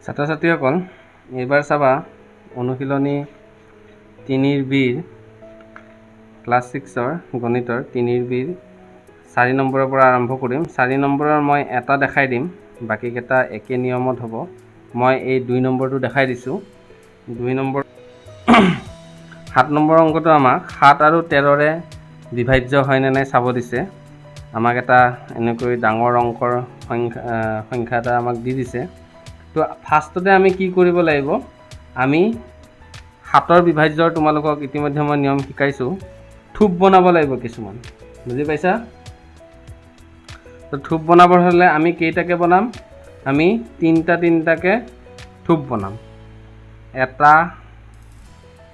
ছাত্ৰ ছাত্ৰীসকল এইবাৰ চাবা অনুশীলনী 3 বিৰ ক্লাছ 6ৰ গণিতৰ 3 বিৰ 4 নম্বৰৰ পৰা আৰম্ভ কৰিম। 4 নম্বৰৰ মই এটা দেখাই দিম, বাকি কেইটা একে নিয়মত হ'ব। মই এই 2 নম্বৰটো দেখাই দিছোঁ। 2 নম্বৰ 7 নম্বৰ অংকটো আমাক 7 আৰু 13ৰে বিভাজ্য হয় নে নাই চাব দিছে। আমাক এটা এনেকৈ ডাঙৰ অংকৰ সংখ্যা এটা আমাক দি দিছে। তো ফাৰ্ষ্টতে আমি কি কৰিব লাগিব, আমি 7ৰ বিভাজ্যৰ তোমালোকক ইতিমধ্যে মই নিয়ম শিকাইছোঁ। থুপ বনাব লাগিব কিছুমান, বুজি পাইছা? তো থুপ বনাবৰ হ'লে আমি কেইটাকে বনাম, আমি তিনিটাকে থুপ বনাম। এটা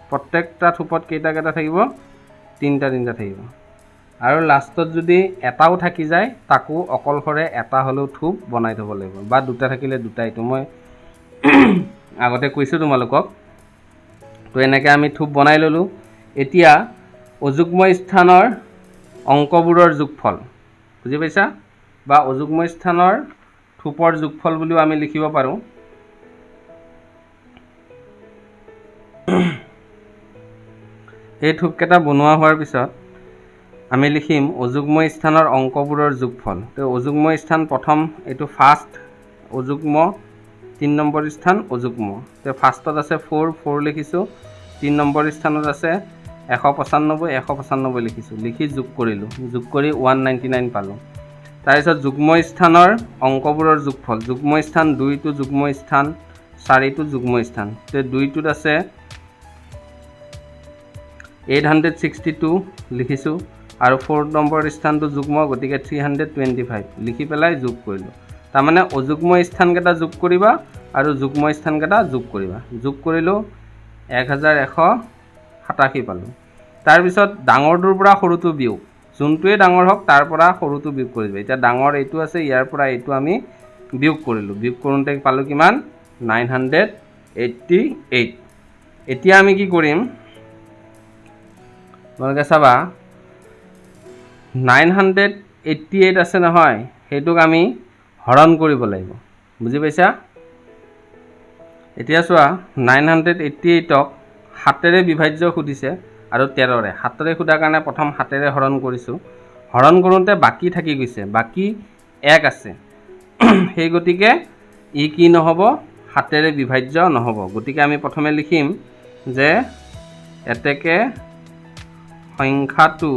প্ৰত্যেকটা থুপত কেইটা থাকিব, তিনিটা থাকিব। আৰু লাষ্টত যদি এটাও থাকি যায় তাকো অকলশৰে এটা হ'লেও থুপ বনাই থ'ব লাগিব, বা দুটা থাকিলে দুটা। এইটো মই আগতে কৈছোঁ তোমালোকক। তো এনেকৈ আমি থুপ বনাই ল'লোঁ। এতিয়া অযুগ্ম স্থানৰ অংকবোৰৰ যোগফল, বুজি পাইছা? বা অযুগ্ম স্থানৰ থুপৰ যোগফল বুলিও আমি লিখিব পাৰোঁ। এই থুপকেইটা বনোৱা হোৱাৰ পিছত আমি লিখিম অযুগ্ম স্থানৰ অংকবোৰৰ যোগফল। তো অযুগ্ম স্থান প্ৰথম, এইটো ফাৰ্ষ্ট অযুগ্ম, 3 নম্বৰ স্থান অযুগ্ম। তো ফাৰ্ষ্টত আছে 4 লিখিছোঁ, 3 নম্বৰ স্থানত আছে 195 লিখিছোঁ। লিখি যোগ কৰিলোঁ, যোগ কৰি 199 পালোঁ। তাৰপিছত যুগ্ম স্থানৰ অংকবোৰৰ যোগফল। যুগ্ম স্থান 2টো যুগ্ম স্থান, 4টো যুগ্ম স্থান। তো 2টোত আছে 862 লিখিছোঁ, আৰু 4 নম্বৰ স্থানটো যুগ্ম, গতিকে 325 লিখি পেলাই যোগ কৰিলোঁ। তাৰমানে অযুগ্ম স্থানকেইটা যোগ কৰিবা আৰু যুগ্ম স্থানকেইটা যোগ কৰিবা। যোগ কৰিলোঁ 1187 পালোঁ। তাৰপিছত ডাঙৰটোৰ পৰা সৰুটো বিয়োগ, যোনটোৱে ডাঙৰ হওক তাৰ পৰা সৰুটো বিয়োগ কৰিবা। এতিয়া ডাঙৰ এইটো আছে, ইয়াৰ পৰা এইটো আমি বিয়োগ কৰিলোঁ। বিয়োগ কৰোঁতে পালোঁ কিমান, 988। এতিয়া আমি কি কৰিম, তোমালোকে চাবা 988 আছে নহয়, সেইটোক আমি হৰণ কৰিব লাগিব, বুজি পাইছা? এতিয়া চোৱা 988ক 7ৰে বিভাজ্য সুধিছে আৰু 13ৰে। 7ৰে সোধাৰ কাৰণে প্ৰথম 7ৰে হৰণ কৰিছোঁ। হৰণ কৰোঁতে বাকী থাকি গৈছে, বাকী 1 আছে। সেই গতিকে ই কি নহ'ব, 7ৰে বিভাজ্য নহ'ব। গতিকে আমি প্ৰথমে লিখিম যে এতেকে সংখ্যাটো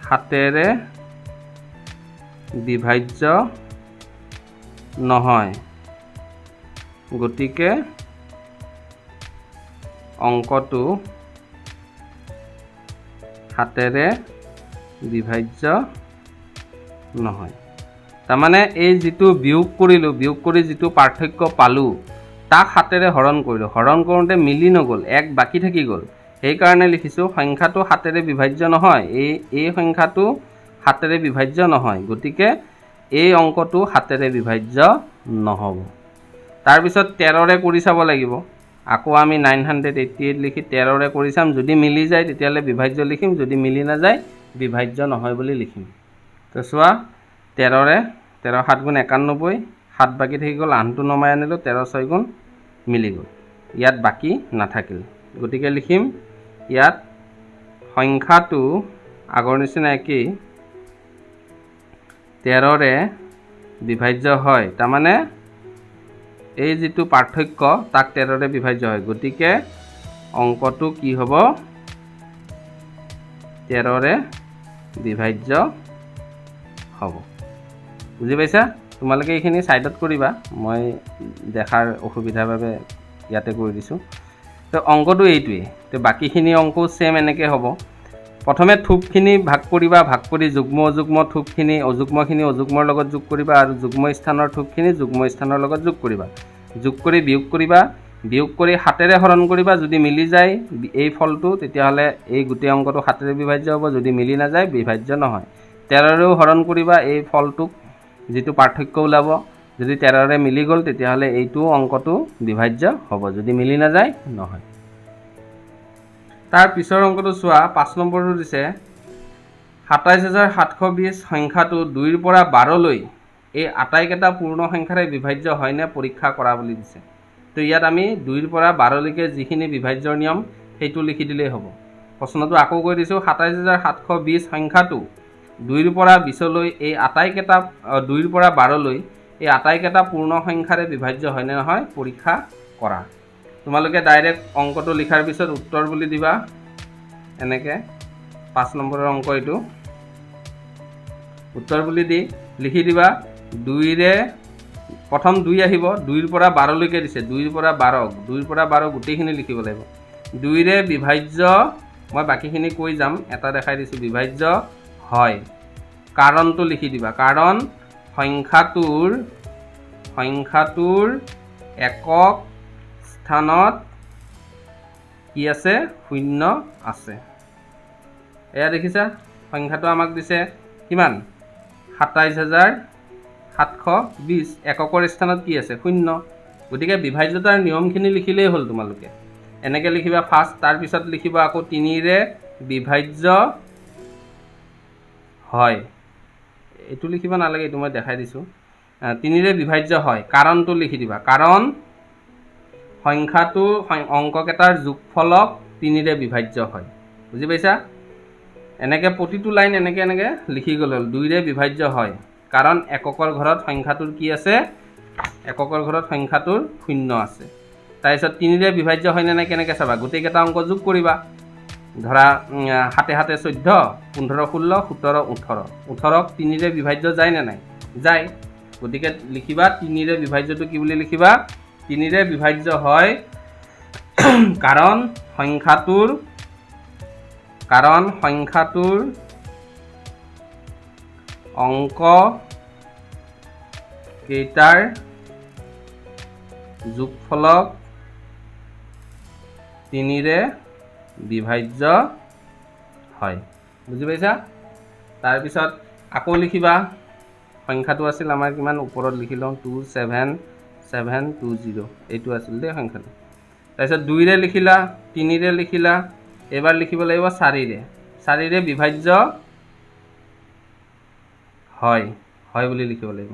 7ৰে বিভাজ্য নহয়, গতিকে অংকটো 7ৰে বিভাজ্য নহয়। তাৰমানে এই যিটো বিয়োগ কৰিলোঁ, বিয়োগ কৰি যিটো পাৰ্থক্য পালোঁ তাক 7ৰে হৰণ কৰিলোঁ। হৰণ কৰোঁতে মিলি নগ'ল, 1 বাকী থাকি গ'ল। সেইকাৰণে লিখিছোঁ সংখ্যাটো 7ৰে বিভাজ্য নহয়। এই সংখ্যাটো 7ৰে বিভাজ্য নহয়, গতিকে এই অংকটো 7ৰে বিভাজ্য নহ'ব। তাৰপিছত 13ৰে কৰি চাব লাগিব। আকৌ আমি 988 লিখি 13ৰে কৰি চাম। যদি মিলি যায় তেতিয়াহ'লে বিভাজ্য লিখিম, যদি মিলি নাযায় বিভাজ্য নহয় বুলি লিখিম। তো চোৱা 13ৰে 13 7 গুণ 91, 7 বাকী থাকি গ'ল, 8টো নমাই আনিলোঁ, 13 6 গুণ মিলি গ'ল, ইয়াত বাকী নাথাকিল। গতিকে লিখিম ইয়াত সংখ্যাটো আগৰ নিচিনা একেই 13ৰে বিভাজ্য হয়। তাৰমানে এই যিটো পাৰ্থক্য তাক 13ৰে বিভাজ্য হয়, গতিকে অংকটো কি হ'ব, 13ৰে বিভাজ্য হ'ব। বুজি পাইছা? তোমালোকে এইখিনি ছাইডত কৰিবা, মই দেখাৰ অসুবিধাৰ বাবে ইয়াতে কৰি দিছোঁ। তো অংকটো এইটোৱেই। তো বাকীখিনি অংকও ছেম এনেকৈ হ'ব। প্ৰথমে থুপখিনি ভাগ কৰিবা, ভাগ কৰি যুগ্ম অযুগ্ম থুপখিনি, অযুগ্মখিনি অযুগ্মৰ লগত যোগ কৰিবা, আৰু যুগ্ম স্থানৰ থুপখিনি যুগ্ম স্থানৰ লগত যোগ কৰিবা। যোগ কৰি বিয়োগ কৰিবা, বিয়োগ কৰি 7ৰে হৰণ কৰিবা। যদি মিলি যায় এই ফলটো তেতিয়াহ'লে এই গোটেই অংকটো 7ৰে বিভাজ্য হ'ব, যদি মিলি নাযায় বিভাজ্য নহয়। 13ৰেও হৰণ কৰিবা, এই ফলটোক যিটো পাৰ্থক্য ওলাব, যদি 13ৰে মিলি গ'ল তেতিয়াহ'লে এইটো অংকটো বিভাজ্য হ'ব, যদি মিলি নাযায় নহয়। তাৰ পিছৰ অংকটো চোৱা, 5 নম্বৰটো দিছে 27720 সংখ্যাটো 2ৰ পৰা 12লৈ এই আটাইকেইটা পূৰ্ণ সংখ্যাৰে বিভাজ্য হয়নে পৰীক্ষা কৰা বুলি দিছে। তো ইয়াত আমি 2ৰ পৰা 12 লৈকে যিখিনি বিভাজ্যৰ নিয়ম সেইটো লিখি দিলেই হ'ব। প্ৰশ্নটো আকৌ কৈ দিছোঁ, 27720 সংখ্যাটো 2ৰ পৰা 20 লৈ এই আটাইকেইটা 2ৰ পৰা 12 লৈ এই আটাইকেইটা পূৰ্ণ সংখ্যাৰে বিভাজ্য হয়নে নহয় পৰীক্ষা কৰা। তোমালোকে ডাইৰেক্ট অংকটো লিখাৰ পিছত উত্তৰ বুলি দিবা। এনেকৈ 5 নম্বৰৰ অংক এইটো উত্তৰ বুলি দি লিখি দিবা। 2ৰে প্ৰথম 2 আহিব, 2ৰ পৰা 12 লৈকে দিছে, 2ৰ পৰা 12 গোটেইখিনি লিখিব লাগিব। 2ৰে বিভাজ্য, মই বাকীখিনি কৈ যাম, এটা দেখাই দিছোঁ, বিভাজ্য হয়। কাৰণটো লিখি দিবা, কাৰণ সংখ্যাটোৰ একক স্থানত কি আছে? 0 আছে। এয়া দেখিছা, সংখ্যাটো আমাক দিছে কিমান? 27720। এককৰ স্থানত কি আছে? 0। গতিকে বিভাজ্যতাৰ নিয়মখিনি লিখিলেই হ'ল তোমালোকে। এনেকৈ লিখিবা ফাৰ্ষ্ট, তাৰপিছত লিখিবা আকৌ 3ৰে বিভাজ্য হয়। এইটো লিখিব নালাগে, এইটো মই দেখাই দিছোঁ। 3ৰে বিভাজ্য হয়, কাৰণটো লিখি দিবা, কাৰণ সংখ্যাটো অংককেইটাৰ যোগফলক 3ৰে বিভাজ্য হয়। বুজি পাইছা? এনেকৈ প্ৰতিটো লাইন এনেকৈ লিখি গ'লে হ'ল। 2ৰে বিভাজ্য হয় কাৰণ এককৰ ঘৰত সংখ্যাটোৰ কি আছে? এককৰ ঘৰত সংখ্যাটোৰ 0 আছে। তাৰপিছত 3ৰে বিভাজ্য হয়নে নাই কেনেকৈ চাবা? গোটেইকেইটা অংক যোগ কৰিবা। ধৰা 7 7 14, 15 16, 17 18। 18ক 3ৰে বিভাজ্য যায় নে নাই? যায়। গতিকে লিখিবা 3ৰে বিভাজ্যটো কি বুলি লিখিবা? 3ৰে বিভাজ্য হয় কাৰণ সংখ্যাটোৰ অংক কেইটাৰ যোগফলক 3ৰে বিভাজ্য হয়। বুজি পাইছা? তাৰপিছত আকৌ লিখিবা, সংখ্যাটো আছিল আমাৰ কিমান? ওপৰত লিখি লওঁ 27720, এইটো আছিল দেই সংখ্যাটো। তাৰপিছত 2ৰে লিখিলা, 3ৰে লিখিলা, এবাৰ লিখিব লাগিব 4ৰে বিভাজ্য হয় বুলি লিখিব লাগিব।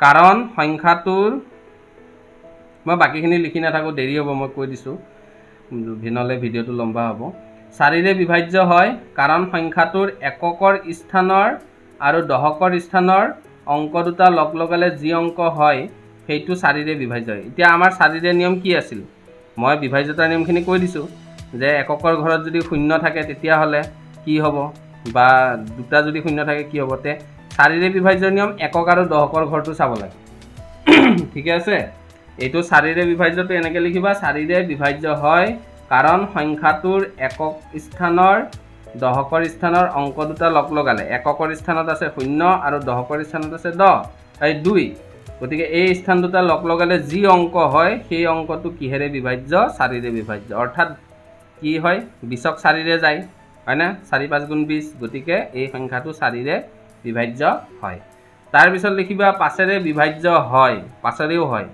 কাৰণ সংখ্যাটোৰ, মই বাকীখিনি লিখি নাথাকোঁ, দেৰি হ'ব, মই কৈ দিছোঁ, নহ'লে ভিডিঅ'টো লম্বা হ'ব। 4ৰে বিভাজ্য হয় কাৰণ সংখ্যাটোৰ এককৰ স্থানৰ আৰু দশকৰ স্থানৰ অংক দুটা লগ লগালে যি অংক হয় সেইটো 4ৰে বিভাজ্য হয়। এতিয়া আমাৰ 4ৰে নিয়ম কি আছিল? মই বিভাজ্যতাৰ নিয়মখিনি কৈ দিছোঁ যে এককৰ ঘৰত যদি 0 থাকে তেতিয়াহ'লে কি হ'ব, বা দুটা যদি 0 থাকে কি হ'ব? 4ৰে বিভাজ্যৰ নিয়ম একক আৰু দশকৰ ঘৰটো চাব লাগে। ঠিকে আছে? এইটো 4ৰে বিভাজ্যটো এনেকৈ লিখিবা, 4ৰে বিভাজ্য হয় কাৰণ সংখ্যাটোৰ একক স্থানৰ দশকৰ স্থানৰ অংক দুটা লগ লগালে, এককৰ স্থানত আছে 0 আৰু দশকৰ স্থানত আছে 2। গতিকে এই স্থান দুটা লগ লগালে যি অংক হয় সেই অংকটো কিহেৰে বিভাজ্য? 4ৰে বিভাজ্য। অৰ্থাৎ কি হয়? 20ক 4ৰে যায়, হয় না? 4 5 গুণ 20। গতিকে এই সংখ্যাটো 4ৰে বিভাজ্য হয়। তাৰপিছত লিখিবা 5ৰে বিভাজ্য হয়, 5ৰেও হয়।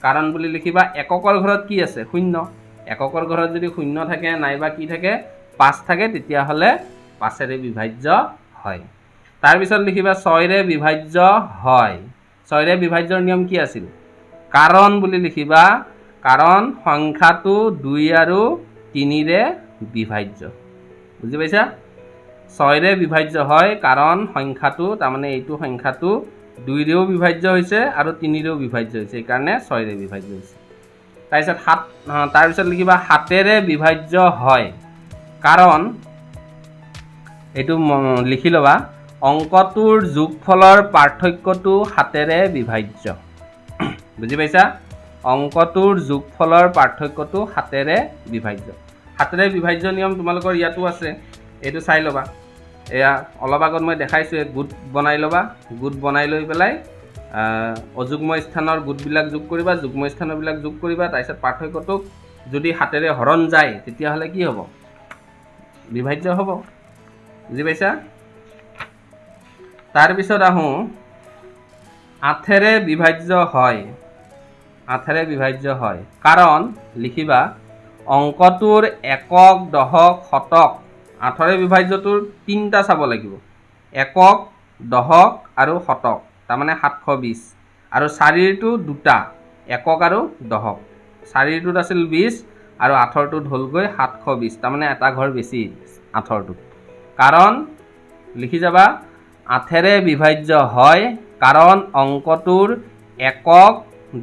কাৰণ বুলি লিখিবা, এককৰ ঘৰত কি আছে? 0। এককৰ ঘৰত যদি 0 থাকে নাইবা কি থাকে? 5 থাকে, তেতিয়াহ'লে 5ৰে বিভাজ্য হয়। তাৰপিছত লিখিবা 6ৰে বিভাজ্য হয়। 6ৰে বিভাজ্যৰ নিয়ম কি আছিল? কাৰণ বুলি লিখিবা, কাৰণ সংখ্যাটো 2 আৰু 3ৰে বিভাজ্য। বুজি পাইছা? 6ৰে বিভাজ্য হয় কাৰণ সংখ্যাটো, তাৰমানে এইটো সংখ্যাটো 2ৰেও বিভাজ্য হৈছে আৰু 3ৰেও বিভাজ্য হৈছে, সেইকাৰণে 6ৰে বিভাজ্য হৈছে। তাৰপিছত লিখিবা 7ৰে বিভাজ্য হয় কাৰণ, এইটো লিখি ল'বা, অংকটোৰ যোগফলৰ পাৰ্থক্যটো 7ৰে বিভাজ্য। বুজি পাইছা? অংকটোৰ যোগফলৰ পাৰ্থক্যটো 7ৰে বিভাজ্য। 7ৰে বিভাজ্য নিয়ম তোমালোকৰ ইয়াতো আছে, এইটো চাই ল'বা। এয়া অলপ আগত মই দেখাইছোঁ, গোট বনাই ল'বা। গোট বনাই লৈ পেলাই অযুগ্ম স্থানৰ গোটবিলাক যোগ কৰিবা, যুগ্ম স্থানবিলাক যোগ কৰিবা। তাৰপিছত পাৰ্থক্যটোক যদি 7ৰে হৰণ যায় তেতিয়াহ'লে কি হ'ব? বিভাজ্য হ'ব। বুজি পাইছা? তাৰপিছত আহোঁ 8ৰে বিভাজ্য হয়। 8ৰে বিভাজ্য হয় কাৰণ লিখিবা, অংকটোৰ একক, দশক, শতক। 8ৰে বিভাজ্যটোৰ 3টা চাব লাগিব, একক, দশক আৰু শতক। তাৰমানে 720 আৰু 4টো দুটা একক আৰু দহক 4টোত আছিল 20 আৰু 8টোত হ'লগৈ 720 তাৰমানে এটা ঘৰ বেছি 8টোত কাৰণ লিখি যাবা 8ৰে বিভাজ্য হয় কাৰণ অংকটোৰ একক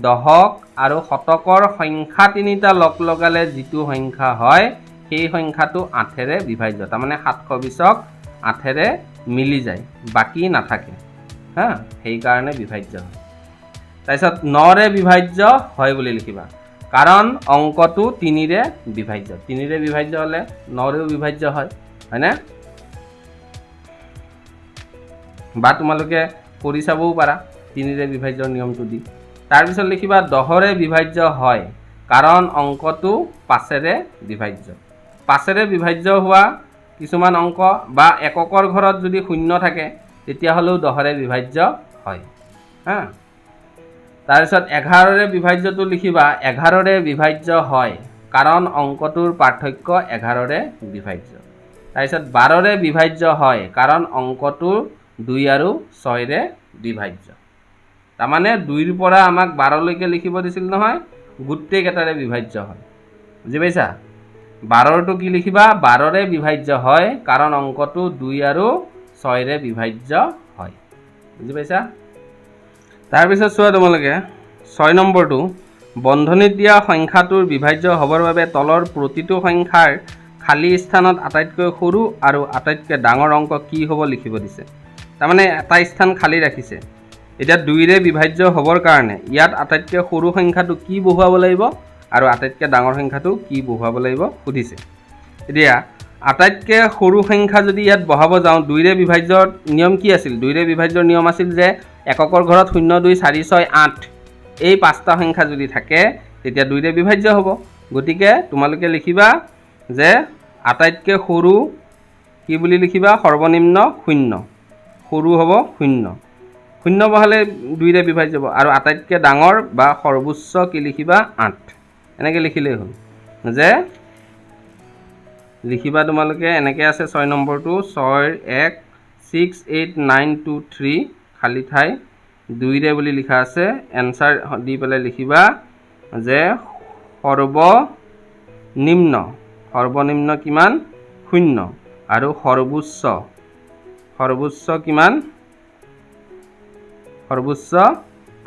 দহক আৰু শতকৰ সংখ্যা তিনিটা লগ লগালে যিটো সংখ্যা হয় সেই সংখ্যাটো 8ৰে বিভাজ্য তাৰমানে 720ক 8ৰে মিলি যায় বাকি নাথাকে হা সেই কাৰণে বিভাজ্য হয় তাৰপিছত 9ৰে বিভাজ্য হয় বুলি লিখিবা কাৰণ অংকটো 3ৰে বিভাজ্য 3ৰে বিভাজ্য হলে 9ৰেও বিভাজ্য হয় হয়নে বা তোমালোকে কৰি চাবও পাৰা 3ৰে বিভাজ্যৰ নিয়মটো দি তাৰ পিছত লিখিবা 10ৰে বিভাজ্য হয় কাৰণ অংকটো 5ৰে বিভাজ্য 5ৰে বিভাজ্য হোৱা কিছুমান অংক বা এককৰ ঘৰত যদি শূন্য থাকে তেতিয়া হলেও 10ৰে বিভাজ্য হয় হা তাৰ পিছত 11ৰে বিভাজ্যটো লিখিবা 11ৰে বিভাজ্য হয় কাৰণ অংকটোৰ পাৰ্থক্য 11ৰে বিভাজ্য তাৰ পিছত 12ৰে বিভাজ্য হয় কাৰণ অংকটোৰ 2 আৰু 6ৰে বিভাজ্য তাৰমানে 2ৰ পৰা আমাক 12 লৈকে লিখিব দিছিল নহয় গোটেই কেইটাৰে বিভাজ্য হয় বুজি পাইছা 12টো কি লিখিবা 12ৰে বিভাজ্য হয় কাৰণ অংকটো 2 আৰু 6ৰে বিভাজ্য হয় বুজি পাইছা তাৰ পিছত চোৱা তোমালোকে 6 নম্বৰটো বন্ধনীত দিয়া সংখ্যাটোৰ বিভাজ্য হ'বৰ বাবে তলৰ প্ৰতিটো সংখ্যাৰ খালী স্থানত আটাইতকৈ সৰু আৰু আটাইতকৈ ডাঙৰ অংক কি হ'ব লিখিব দিছে তাৰমানে এটা স্থান খালী ৰাখিছে এতিয়া 2ৰে বিভাজ্য হ'বৰ কাৰণে ইয়াত আটাইতকৈ সৰু সংখ্যাটো কি বহুৱাব লাগিব আৰু আটাইতকৈ ডাঙৰ সংখ্যাটো কি বহুৱাব লাগিব সুধিছে এতিয়া আটাইতকৈ সৰু সংখ্যা যদি ইয়াত বহাব যাওঁ 2ৰে বিভাজ্যৰ নিয়ম কি আছিল 2ৰে বিভাজ্যৰ নিয়ম আছিল যে এককৰ ঘৰত 0 2 4 6 8 এই পাঁচটা সংখ্যা যদি থাকে তেতিয়া 2ৰে বিভাজ্য হ'ব গতিকে তোমালোকে লিখিবা যে আটাইতকৈ সৰু কি বুলি লিখিবা সৰ্বনিম্ন 0 সৰু হ'ব 0 0 বহালে 2ৰে বিভাজ্য হ'ব আৰু আটাইতকৈ ডাঙৰ বা সৰ্বোচ্চ কি লিখিবা 8 এনেকৈ লিখিলেই হ'ল যে লিখিবা তোমালোকে এনেকৈ আছে 6 নম্বৰটো 6 1 6 8 9 2 3 খালী ঠাই 2ৰে বুলি লিখা আছে এনসাৰ দি পেলাই লিখিবা যে সৰ্বনিম্ন কিমান 0 আৰু সৰ্বোচ্চ কিমান সৰ্বোচ্চ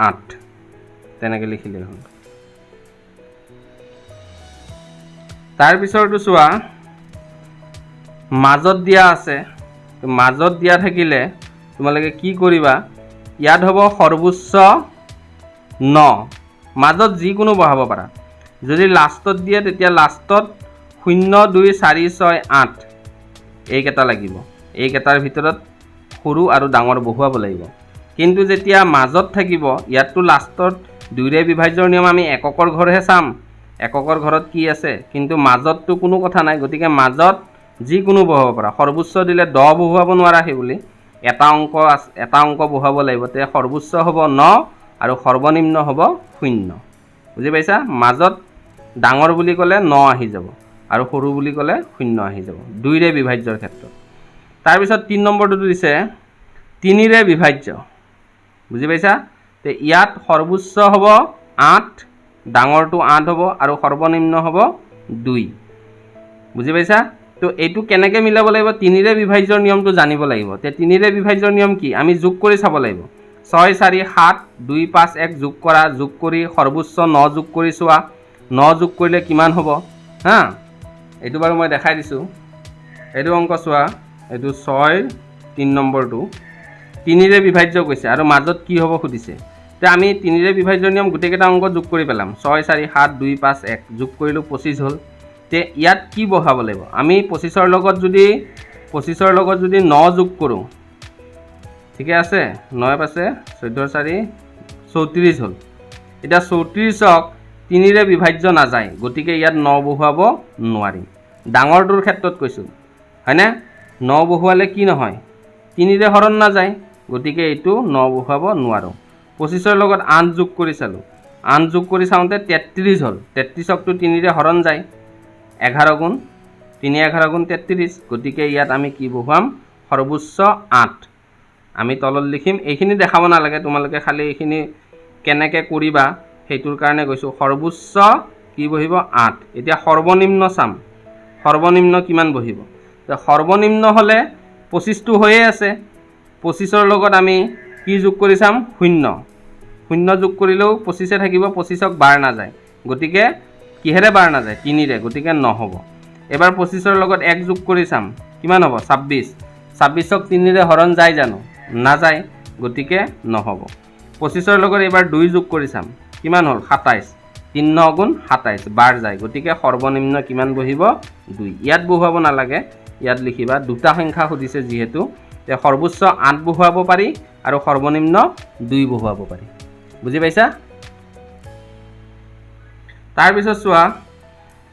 8 তেনেকৈ লিখিলেই হ'ল তাৰ পিছৰটো চোৱা মাজত দিয়া আছে মাজত দিয়া থাকিলে তোমালোকে কি কৰিবা ইয়াত হ'ব সৰ্বোচ্চ 9 মাজত যিকোনো বহাব পাৰা যদি লাষ্টত দিয়ে তেতিয়া লাষ্টত 0 2 4 6 8 এইকেইটা লাগিব এইকেইটাৰ ভিতৰত সৰু আৰু ডাঙৰ বহুৱাব লাগিব কিন্তু যেতিয়া মাজত থাকিব ইয়াতটো লাষ্টত 2ৰে বিভাজ্যৰ নিয়ম আমি এককৰ ঘৰহে চাম এককৰ ঘৰত কি আছে কিন্তু মাজতটো কোনো কথা নাই গতিকে মাজত যিকোনো বহাব পাৰা সৰ্বোচ্চ দিলে 10 বহুৱাব নোৱাৰা সেই বুলি এটা অংক বহুৱাব লাগিব তে সৰ্বোচ্চ হ'ব 9 আৰু সৰ্বনিম্ন হ'ব 0 বুজি পাইছা মাজত ডাঙৰ বুলি ক'লে 9 আহি যাব আৰু সৰু বুলি ক'লে 0 আহি যাব 2ৰে বিভাজ্যৰ ক্ষেত্ৰত তাৰ পিছত 3 নম্বৰটো দিছে 3ৰে বিভাজ্য বুজি পাইছা তে ইয়াত সৰ্বোচ্চ হ'ব 8 ডাঙৰটো 8 হ'ব আৰু সৰ্বনিম্ন হ'ব 2 বুজি পাইছা তো এইটো কেনেকৈ মিলাব লাগিব 3ৰে বিভাজ্যৰ নিয়মটো জানিব লাগিব তে 3ৰে বিভাজ্যৰ নিয়ম কি আমি যোগ কৰি চাব লাগিব 6 4 7 2 5 1 যোগ কৰা যোগ কৰি সৰ্বোচ্চ 9 যোগ কৰি চোৱা 9 যোগ কৰিলে কিমান হ'ব হা এইটো বাৰু মই দেখাই দিছোঁ এইটো অংক চোৱা এইটো 6 3 নম্বৰটো 3ৰে বিভাজ্য কৈছে আৰু মাজত কি হ'ব সুধিছে তে আমি 3ৰে বিভাজ্যৰ নিয়ম গোটেইকেইটা অংক যোগ কৰি পেলাম 6 4 7 2 5 1 যোগ কৰিলোঁ 25 হ'ল তে ইয়াত কি বহাব লাগিব আমি 25ৰ লগত যদি 9 যোগ কৰোঁ ঠিকে আছে 9 আছে 14 4 34 হ'ল এটা 34ক 3ৰে বিভাজ্য নাযায় গতিকে ইয়াত 9 বহুৱাব নোৱাৰিম ডাঙৰটোৰ ক্ষেত্ৰত কৈছোঁ হয়নে 9 বহুৱালে কি নহয় 3ৰে হৰণ নাযায় গতিকে এইটো 9 বহুৱাব নোৱাৰোঁ 25ৰ লগত 8 যোগ কৰি চালোঁ 8 যোগ কৰি চাওঁতে 33 হ'ল 33ক 3ৰে হৰণ যায় 11 গুণ 3 11 গুণ 33 গতিকে ইয়াত আমি কি বহুৱাম সৰ্বোচ্চ 8 আমি তলত লিখিম এইখিনি দেখাব নালাগে তোমালোকে খালি এইখিনি কেনেকৈ কৰিবা সেইটোৰ কাৰণে কৈছোঁ সৰ্বোচ্চ কি বহিব 8 এতিয়া সৰ্বনিম্ন চাম সৰ্বনিম্ন কিমান বহিব তো সৰ্বনিম্ন হলে 25 টো হৈয়ে আছে 25 ৰ লগত আমি কি যোগ কৰি চাম 0 0 যোগ কৰিলেও 25 থাকিব 25ক বাৰ নাযায় গতিকে কিহেৰে বাৰ নাযায় 3 ৰে গতিকে নহব এবাৰ 25 ৰ লগত 1 যোগ কৰি চাম কিমান হ'ব 26 26ক 3 ৰে হৰণ যায় জানো নাযায় গতিকে নহব 25 ৰ লগত এবাৰ 2 যোগ কৰি চাম কিমান হ'ল 27 3 9 গুণ 27 বাৰ যায় গতিকে সৰ্বনিম্ন কিমান বহিব 2 ইয়াত বহুৱাব নালাগে ইয়াত লিখিবা দুটা সংখ্যা খুদিছে যেহেতু তে সৰ্বোচ্চ 8 বহুৱাব পাৰি আৰু সৰ্বনিম্ন 2 বহুৱাব পাৰি বুজি পাইছা তাৰ পিছত চোৱা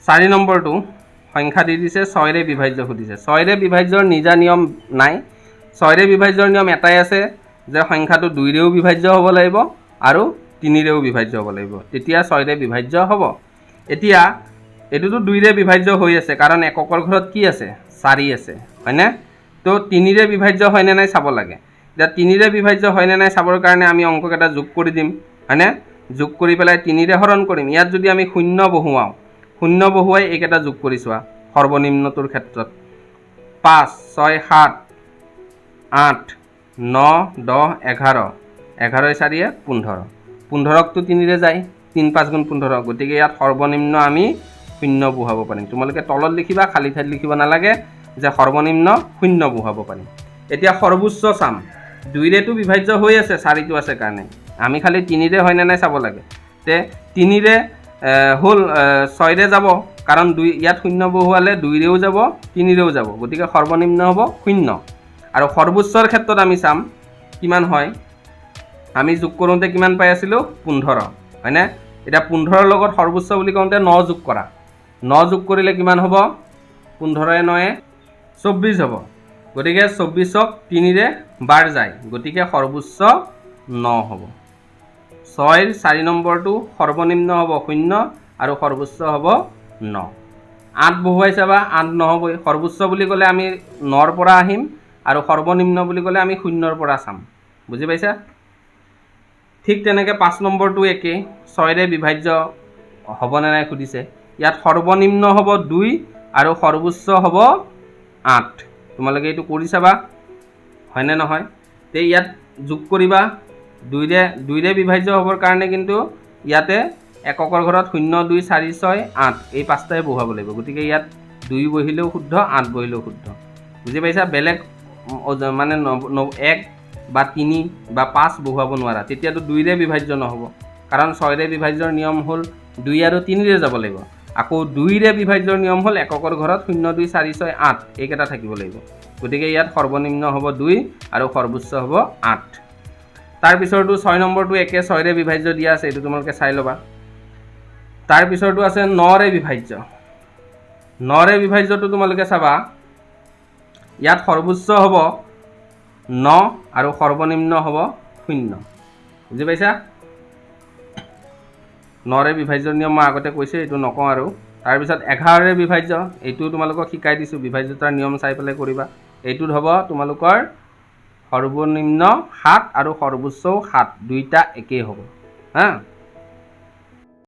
4 নম্বৰটো সংখ্যা দি দিছে 6 ৰে বিভাজ্য খুদিছে 6 ৰে বিভাজ্যৰ নিজা নিয়ম নাই 6 ৰে বিভাজ্যৰ নিয়ম এটাই আছে যে সংখ্যাটো 2 ৰেও বিভাজ্য হ'ব লাগিব আৰু 3 ৰেও বিভাজ্য হ'ব লাগিব তেতিয়া 6 ৰে বিভাজ্য হ'ব এতিয়া এটোটো 2 ৰে বিভাজ্য হৈ আছে কাৰণ এককৰ ঘৰত কি আছে 4 আছে হয়নে তো 3 ৰে বিভাজ্য হয়নে নাই চাব লাগে এতিয়া 3 ৰে বিভাজ্য হয়নে নাই চাবৰ কাৰণে আমি অংক এটা যোগ কৰি দিম হয়নে যোগ কৰি পেলাই 3 ৰে হৰণ কৰিম ইয়াত যদি আমি 0 বহুৱাও 0 বহুৱাই এইকেইটা যোগ কৰি চোৱা সৰ্বনিম্নটোৰ ক্ষেত্ৰত 5 6 7 8 9 10 11 11 4 15 15ক তো 3 ৰে যায় 3 5 গুণ 15 গতিকে ইয়াত সৰ্বনিম্ন আমি 0 বহুৱাব পাৰিম তোমালোকে তলত লিখিবা খালি ঠাইত লিখিব নালাগে যে সৰ্বনিম্ন 0 বহুৱাব পাৰিম এতিয়া সৰ্বোচ্চ চাম 2 ৰেটো বিভাজ্য হৈ আছে 4 টো আছে কাৰণে আমি খালি 3 ৰে হয়নে নাই চাব লাগে তে 3 ৰে হল 6 ৰে যাব কাৰণ 2 ইয়াত 0 বহুৱালে 2 ৰেও যাব 3 ৰেও যাব গতিকে সৰ্বনিম্ন হ'ব 0 আৰু সৰ্বোচ্চৰ ক্ষেত্ৰত আমি চাম কিমান হয় আমি যোগ কৰোঁতে কিমান পাই আছিলো 15 হয়নে এটা 15 ৰ লগত সৰ্বোচ্চ বুলি কওঁতে 9 যোগ কৰা 9 যোগ কৰিলে কিমান হ'ব 15 এ 9 24 হ'ব গতিকে 24ক 3 ৰে বাৰ যায় গতিকে সৰ্বোচ্চ 9 হ'ব 6 ৰ 4 নম্বৰটো সৰ্বনিম্ন হ'ব 0 আৰু সৰ্বোচ্চ হ'ব 9 8 বহুৱাই চাবা 8 নহবই সৰ্বোচ্চ বুলি ক'লে আমি 9 ৰ পৰা আহিম আৰু সৰ্বনিম্ন বুলি ক'লে আমি 0 ৰ পৰা চাম বুজি পাইছা ঠিক তেনেকৈ 5 নম্বৰটো একে 6 ৰে বিভাজ্য হ'বনে নাই খুদিছে ইয়াত সৰ্বনিম্ন হ'ব 2 আৰু সৰ্বোচ্চ হ'ব 8 তোমালোকে এইটো কৰি চাবা হয়নে নহয় তে ইয়াত যোগ কৰিবা 2 ৰে বিভাজ্য হ'বৰ কাৰণে কিন্তু ইয়াতে এককৰ ঘৰত 0 2 4 6 8 এই পাঁচটাই বহুৱাব লাগিব গতিকে ইয়াত 2 বহিলেও শুদ্ধ 8 বহিলেও শুদ্ধ বুজি পাইছা বেলেগ মানে 1 বা 3 বা 5 বহুৱাব নোৱাৰা তেতিয়াতো 2 ৰে বিভাজ্য নহ'ব কাৰণ 6 ৰে বিভাজ্যৰ নিয়ম হ'ল 2 আৰু 3 ৰে যাব লাগিব আকৌ 2 ৰে বিভাজ্যৰ নিয়ম হ'ল এককৰ ঘৰত 0 2 4 6 8 এইকেইটা থাকিব লাগিব গতিকে ইয়াত সৰ্বনিম্ন হ'ব 2 আৰু সৰ্বোচ্চ হ'ব 8 তাৰ পিছৰটো 6 নম্বৰটো একে 6 ৰে বিভাজ্য দিয়া আছে এইটো তোমালোকে চাই ল'বা তাৰ পিছৰটো আছে 9 ৰে বিভাজ্য 9 ৰে বিভাজ্যটো তোমালোকে চাবা ইয়াত সৰ্বোচ্চ হ'ব 9 আৰু সৰ্বনিম্ন হ'ব 0 বুজি পাইছা 9 ৰে বিভাজ্যৰ নিয়ম মই আগতে কৈছে এইটো নকওঁ আৰু তাৰ পিছত 11 ৰে বিভাজ্য এইটো তোমালোকক শিকাই দিছো বিভাজ্যতাৰ নিয়ম চাই পেলাই কৰিবা এইটোত হ'ব তোমালোকৰ সৰ্বনিম্ন 7 আৰু সৰ্বোচ্চও 7 দুইটা একেই হ'ব হা